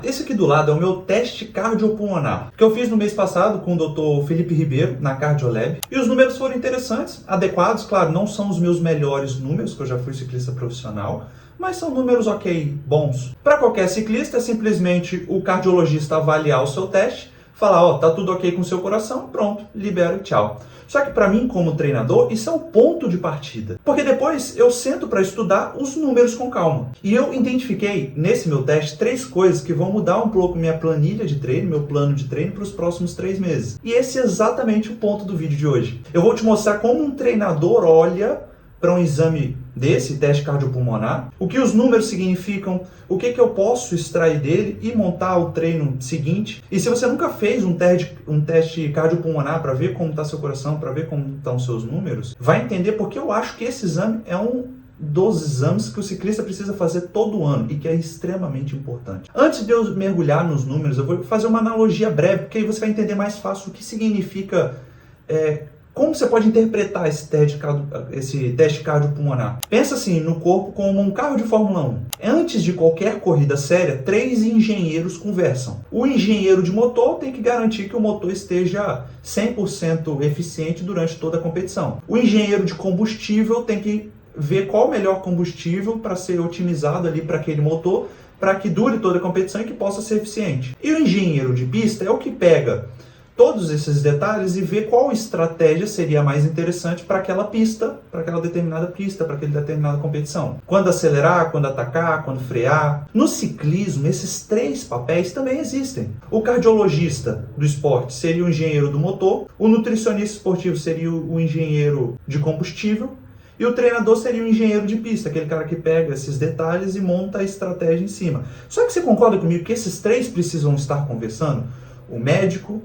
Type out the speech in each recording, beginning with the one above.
Esse aqui do lado é o meu teste cardiopulmonar, que eu fiz no mês passado com o Dr. Felipe Ribeiro, na Cardiolab. E os números foram interessantes, adequados, claro, não são os meus melhores números, que eu já fui ciclista profissional, mas são números ok, bons. Para qualquer ciclista, é simplesmente o cardiologista avaliar o seu teste, falar, ó, tá tudo ok com o seu coração, pronto, libera e tchau. Só que para mim, como treinador, isso é o ponto de partida. Porque depois eu sento para estudar os números com calma. E eu identifiquei, nesse meu teste, 3 coisas que vão mudar um pouco minha planilha de treino, meu plano de treino para os próximos 3 meses. E esse é exatamente o ponto do vídeo de hoje. Eu vou te mostrar como um treinador olha para um exame desse, teste cardiopulmonar, o que os números significam, o que eu posso extrair dele e montar o treino seguinte. E se você nunca fez um teste cardiopulmonar para ver como está seu coração, para ver como estão seus números, vai entender porque eu acho que esse exame é um dos exames que o ciclista precisa fazer todo ano e que é extremamente importante. Antes de eu mergulhar nos números, eu vou fazer uma analogia breve, porque aí você vai entender mais fácil o que significa como você pode interpretar esse teste cardiopulmonar? Pensa assim no corpo como um carro de Fórmula 1. Antes de qualquer corrida séria, 3 engenheiros conversam. O engenheiro de motor tem que garantir que o motor esteja 100% eficiente durante toda a competição. O engenheiro de combustível tem que ver qual o melhor combustível para ser otimizado ali para aquele motor, para que dure toda a competição e que possa ser eficiente. E o engenheiro de pista é o que pega todos esses detalhes e ver qual estratégia seria mais interessante para aquela pista, para aquela determinada pista, para aquela determinada competição. Quando acelerar, quando atacar, quando frear. No ciclismo, esses 3 papéis também existem. O cardiologista do esporte seria o engenheiro do motor, o nutricionista esportivo seria o engenheiro de combustível, e o treinador seria o engenheiro de pista, aquele cara que pega esses detalhes e monta a estratégia em cima. Só que você concorda comigo que esses 3 precisam estar conversando? O médico,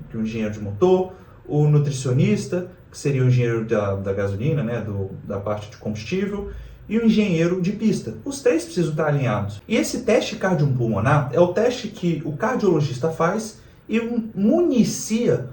que é o engenheiro de motor, o nutricionista, que seria o engenheiro da gasolina, né, da parte de combustível, e o engenheiro de pista. Os 3 precisam estar alinhados. E esse teste cardiopulmonar é o teste que o cardiologista faz e municia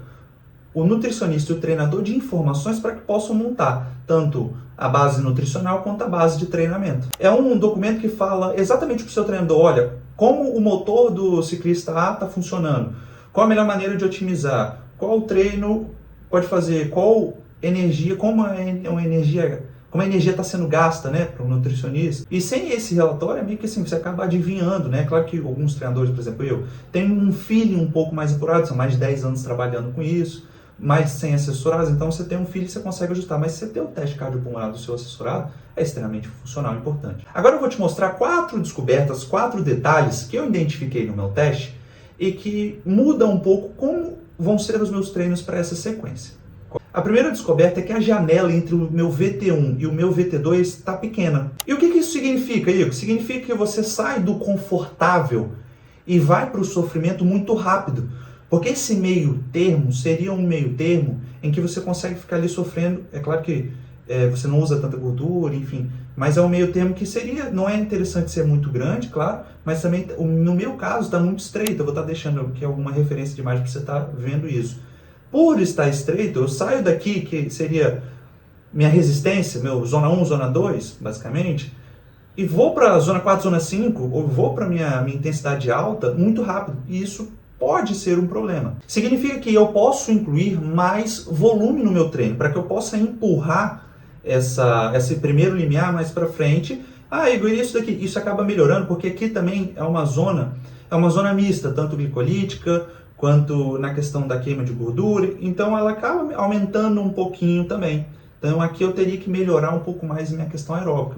o nutricionista e o treinador de informações para que possam montar tanto a base nutricional quanto a base de treinamento. É um documento que fala exatamente para o seu treinador, olha, como o motor do ciclista A está funcionando, qual a melhor maneira de otimizar, qual treino pode fazer, qual energia, como a energia está sendo gasta, né, para o nutricionista. E sem esse relatório, é meio que assim, você acaba adivinhando, né? Claro que alguns treinadores, por exemplo, eu tenho um feeling um pouco mais apurado, são mais de 10 anos trabalhando com isso, mas sem assessorados, então você tem um feeling e você consegue ajustar. Mas se você tem o teste cardiopulmonar do seu assessorado, é extremamente funcional e importante. Agora eu vou te mostrar 4 descobertas, 4 detalhes que eu identifiquei no meu teste e que mudam um pouco como vão ser os meus treinos para essa sequência. A primeira descoberta é que a janela entre o meu VT1 e o meu VT2 está pequena. E o que isso significa, Igor? Significa que você sai do confortável e vai para o sofrimento muito rápido. Porque esse meio termo seria um meio termo em que você consegue ficar ali sofrendo. É claro que você não usa tanta gordura, enfim, mas é um meio termo que seria, não é interessante ser muito grande, claro, mas também, no meu caso, está muito estreito. Eu vou estar deixando aqui alguma referência de imagem para você estar vendo isso. Por estar estreito, eu saio daqui, que seria minha resistência, meu zona 1, zona 2, basicamente, e vou para a zona 4, zona 5, ou vou para minha intensidade alta muito rápido, e isso pode ser um problema. Significa que eu posso incluir mais volume no meu treino, para que eu possa empurrar esse primeiro limiar mais para frente. Ah, Igor, isso daqui, isso acaba melhorando, porque aqui também é uma zona mista, tanto glicolítica, quanto na questão da queima de gordura, então ela acaba aumentando um pouquinho também. Então aqui eu teria que melhorar um pouco mais minha questão aeróbica,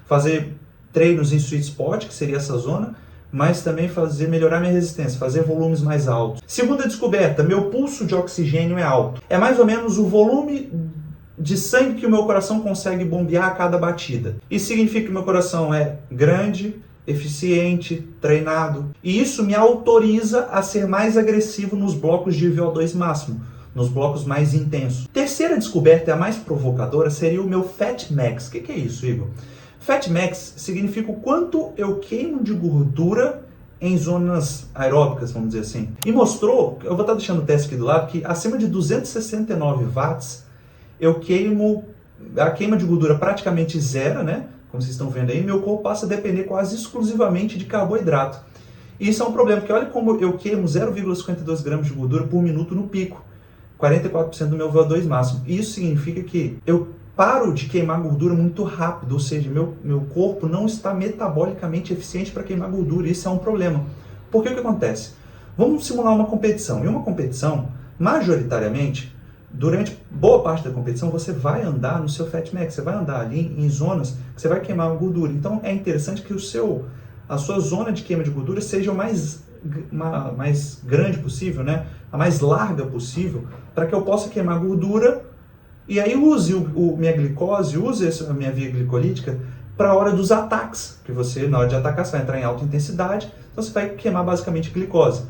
fazer treinos em sweet spot, que seria essa zona, mas também melhorar minha resistência, fazer volumes mais altos. Segunda descoberta, meu pulso de oxigênio é alto. É mais ou menos o volume de sangue que o meu coração consegue bombear a cada batida. Isso significa que o meu coração é grande, eficiente, treinado. E isso me autoriza a ser mais agressivo nos blocos de VO2 máximo, nos blocos mais intensos. Terceira descoberta, a mais provocadora, seria o meu Fat Max. O que é isso, Igor? Fat Max significa o quanto eu queimo de gordura em zonas aeróbicas, vamos dizer assim. E mostrou, eu vou estar deixando o teste aqui do lado, que acima de 269 watts, eu queimo, a queima de gordura praticamente zero, né? Como vocês estão vendo aí, meu corpo passa a depender quase exclusivamente de carboidrato. E isso é um problema, porque olha como eu queimo 0,52 gramas de gordura por minuto no pico, 44% do meu VO2 máximo. Isso significa que eu paro de queimar gordura muito rápido, ou seja, meu corpo não está metabolicamente eficiente para queimar gordura. Isso é um problema. Por que o que acontece? Vamos simular uma competição. Em uma competição, majoritariamente, durante boa parte da competição, você vai andar no seu fat max, você vai andar ali em zonas que você vai queimar gordura. Então é interessante que a sua zona de queima de gordura seja o mais grande possível, né? A mais larga possível, para que eu possa queimar gordura e aí use minha glicose, use a minha via glicolítica para a hora dos ataques, que você, na hora de atacar, você vai entrar em alta intensidade, então você vai queimar basicamente glicose.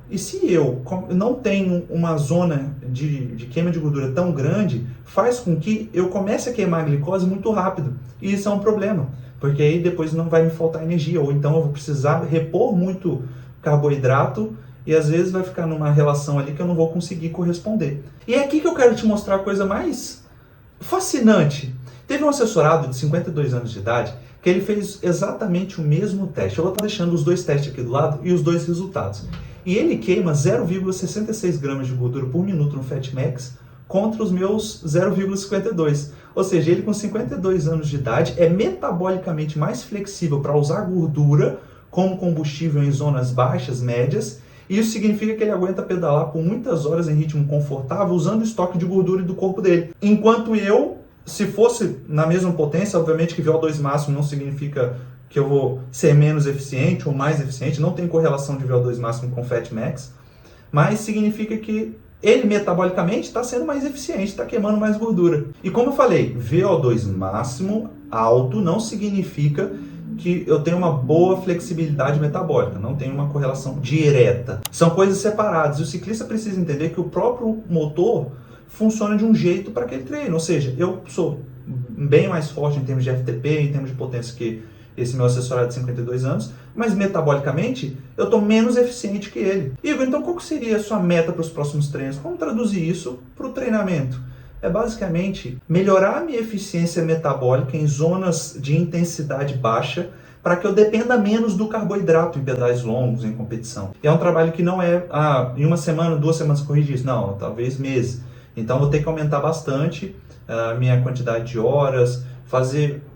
E se eu não tenho uma zona de queima de gordura tão grande, faz com que eu comece a queimar a glicose muito rápido. E isso é um problema, porque aí depois não vai me faltar energia, ou então eu vou precisar repor muito carboidrato e às vezes vai ficar numa relação ali que eu não vou conseguir corresponder. E é aqui que eu quero te mostrar a coisa mais fascinante. Teve um assessorado de 52 anos de idade que ele fez exatamente o mesmo teste. Eu vou estar deixando os dois testes aqui do lado e os dois resultados. E ele queima 0,66 gramas de gordura por minuto no Fat Max contra os meus 0,52. Ou seja, ele com 52 anos de idade é metabolicamente mais flexível para usar gordura como combustível em zonas baixas, médias. E isso significa que ele aguenta pedalar por muitas horas em ritmo confortável usando o estoque de gordura do corpo dele. Enquanto eu, se fosse na mesma potência, obviamente que VO2 máximo não significa que eu vou ser menos eficiente ou mais eficiente, não tem correlação de VO2 máximo com Fat Max, mas significa que ele metabolicamente está sendo mais eficiente, está queimando mais gordura. E como eu falei, VO2 máximo alto não significa que eu tenho uma boa flexibilidade metabólica, não tem uma correlação direta. São coisas separadas. E o ciclista precisa entender que o próprio motor funciona de um jeito para aquele treino. Ou seja, eu sou bem mais forte em termos de FTP, em termos de potência que esse meu assessorado de 52 anos, mas metabolicamente eu estou menos eficiente que ele. Igor, então qual seria a sua meta para os próximos treinos? Como traduzir isso para o treinamento? É basicamente melhorar a minha eficiência metabólica em zonas de intensidade baixa para que eu dependa menos do carboidrato em pedais longos, em competição. E é um trabalho que não é em uma semana, 2 semanas corrigir isso, não, talvez meses. Então vou ter que aumentar bastante a minha quantidade de horas,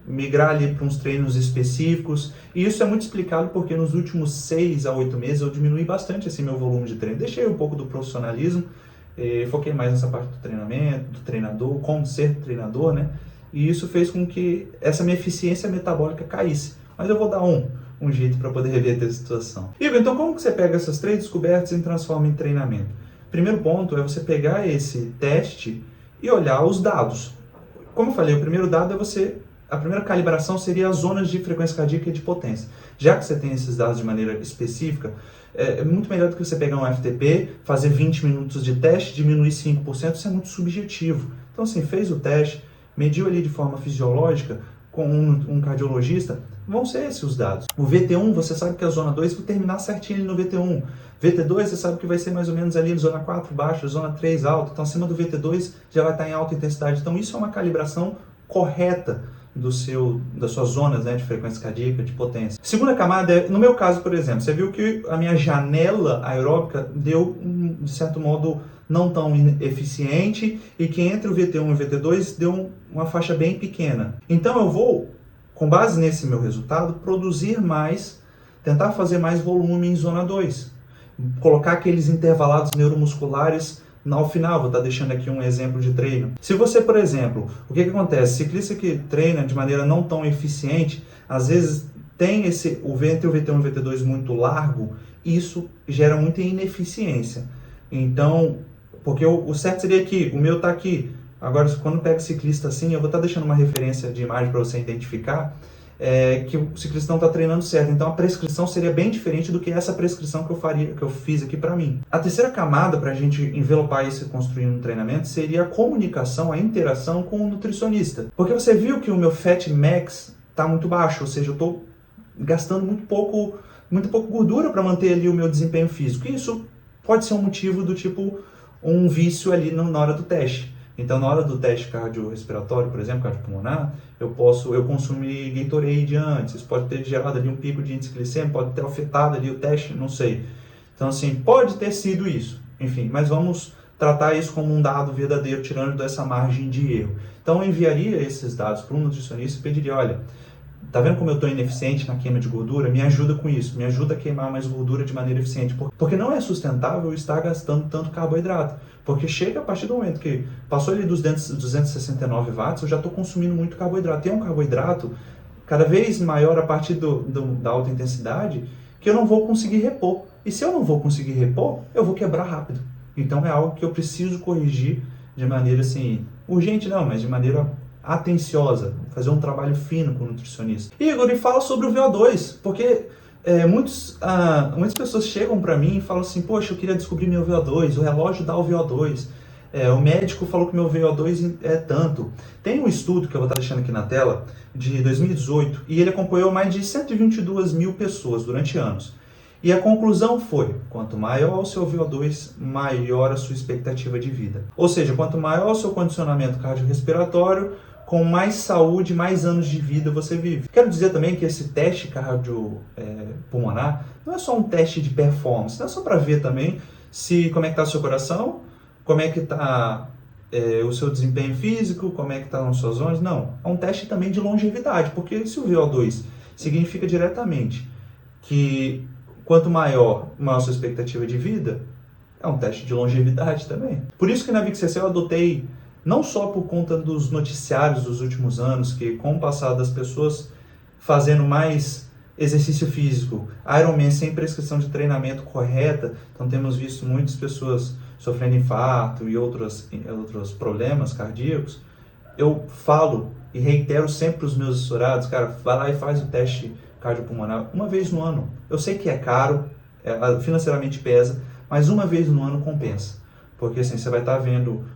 migrar ali para uns treinos específicos. E isso é muito explicado porque nos últimos 6 a 8 meses eu diminui bastante esse meu volume de treino. Deixei um pouco do profissionalismo, foquei mais nessa parte do treinamento, do treinador, como ser treinador, né? E isso fez com que essa minha eficiência metabólica caísse. Mas eu vou dar um jeito para poder reverter a situação. Igor, então como que você pega essas 3 descobertas e transforma em treinamento? Primeiro ponto é você pegar esse teste e olhar os dados. Como eu falei, o primeiro dado a primeira calibração seria as zonas de frequência cardíaca e de potência. Já que você tem esses dados de maneira específica, é muito melhor do que você pegar um FTP, fazer 20 minutos de teste, diminuir 5%, isso é muito subjetivo. Então, assim, fez o teste, mediu ali de forma fisiológica com um cardiologista, vão ser esses os dados. O VT1, você sabe que a zona 2 vai terminar certinho ali no VT1. VT2, você sabe que vai ser mais ou menos ali na zona 4 baixa, zona 3 alta. Então, acima do VT2 já vai estar em alta intensidade. Então, isso é uma calibração correta das suas zonas, né, de frequência cardíaca, de potência. Segunda camada no meu caso, por exemplo, você viu que a minha janela aeróbica deu, de certo modo, não tão eficiente e que entre o VT1 e o VT2 deu uma faixa bem pequena. Então eu vou, com base nesse meu resultado, produzir mais, tentar fazer mais volume em zona 2. Colocar aqueles intervalados neuromusculares ao final. Vou estar deixando aqui um exemplo de treino. Se você, por exemplo, o que acontece? Ciclista que treina de maneira não tão eficiente, às vezes tem entre o VT1 e o VT2 muito largo, e isso gera muita ineficiência. Então, porque o certo seria que o meu está aqui. Agora, quando pega ciclista assim, eu vou estar deixando uma referência de imagem para você identificar que o ciclista não está treinando certo. Então a prescrição seria bem diferente do que essa prescrição que eu fiz aqui para mim. A terceira camada para a gente envelopar isso e construir um treinamento seria a comunicação, a interação com o nutricionista. Porque você viu que o meu Fat Max está muito baixo, ou seja, eu estou gastando muito pouco gordura para manter ali o meu desempenho físico. E isso pode ser um motivo do tipo um vício ali na hora do teste. Então, na hora do teste cardiorrespiratório, por exemplo, cardiopulmonar, eu consumir Gatorade antes, isso pode ter gerado ali um pico de índice glicêmico, pode ter afetado ali o teste, não sei. Então, assim, pode ter sido isso, enfim, mas vamos tratar isso como um dado verdadeiro, tirando dessa margem de erro. Então, eu enviaria esses dados para um nutricionista e pediria, olha, tá vendo como eu estou ineficiente na queima de gordura? Me ajuda com isso, me ajuda a queimar mais gordura de maneira eficiente. Porque não é sustentável estar gastando tanto carboidrato. Porque chega a partir do momento que passou ali dos 269 watts, eu já estou consumindo muito carboidrato. E é um carboidrato cada vez maior a partir da alta intensidade que eu não vou conseguir repor. E se eu não vou conseguir repor, eu vou quebrar rápido. Então é algo que eu preciso corrigir de maneira assim, urgente não, mas de maneira atenciosa, fazer um trabalho fino com o nutricionista. E Igor, fala sobre o VO2, porque muitas pessoas chegam para mim e falam assim, poxa, eu queria descobrir meu VO2, o relógio dá o VO2, o médico falou que meu VO2 é tanto. Tem um estudo que eu vou estar deixando aqui na tela, de 2018, e ele acompanhou mais de 122 mil pessoas durante anos. E a conclusão foi, quanto maior o seu VO2, maior a sua expectativa de vida. Ou seja, quanto maior o seu condicionamento cardiorrespiratório, com mais saúde, mais anos de vida você vive. Quero dizer também que esse teste cardiopulmonar não é só um teste de performance, não é só para ver também como é que está o seu coração, como é que está o seu desempenho físico, como é que estão as suas zonas. Não, é um teste também de longevidade, porque se o VO2 significa diretamente que quanto maior a sua expectativa de vida, é um teste de longevidade também. Por isso que na VixCC eu adotei, não só por conta dos noticiários dos últimos anos, que com o passar das pessoas fazendo mais exercício físico, Ironman sem prescrição de treinamento correta, então temos visto muitas pessoas sofrendo infarto e outros problemas cardíacos, eu falo e reitero sempre para os meus assessorados, cara, vai lá e faz o teste cardiopulmonar uma vez no ano. Eu sei que é caro, financeiramente pesa, mas uma vez no ano compensa. Porque assim, você vai estar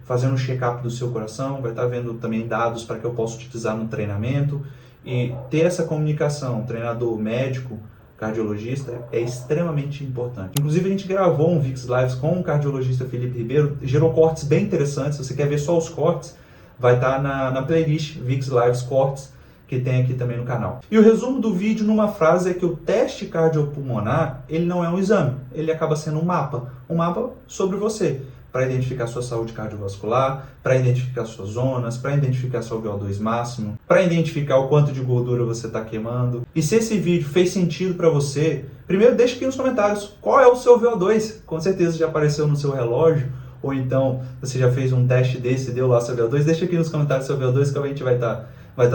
fazendo um check-up do seu coração, vai estar vendo também dados para que eu possa utilizar no treinamento. E ter essa comunicação, treinador médico, cardiologista, é extremamente importante. Inclusive, a gente gravou um Vix Lives com o cardiologista Felipe Ribeiro, gerou cortes bem interessantes. Se você quer ver só os cortes, vai estar na playlist Vix Lives Cortes, que tem aqui também no canal. E o resumo do vídeo numa frase é que o teste cardiopulmonar, ele não é um exame, ele acaba sendo um mapa sobre você, para identificar sua saúde cardiovascular, para identificar suas zonas, para identificar seu VO2 máximo, para identificar o quanto de gordura você está queimando. E se esse vídeo fez sentido para você, primeiro deixa aqui nos comentários qual é o seu VO2, com certeza já apareceu no seu relógio, ou então você já fez um teste desse e deu lá seu VO2, deixa aqui nos comentários seu VO2 que a gente vai estar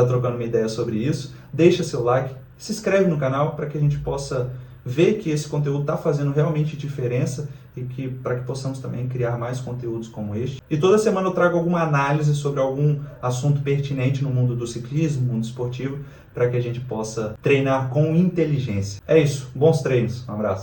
trocando uma ideia sobre isso. Deixa seu like, se inscreve no canal para que a gente possa ver que esse conteúdo está fazendo realmente diferença e para que possamos também criar mais conteúdos como este. E toda semana eu trago alguma análise sobre algum assunto pertinente no mundo do ciclismo, mundo esportivo, para que a gente possa treinar com inteligência. É isso, bons treinos, um abraço.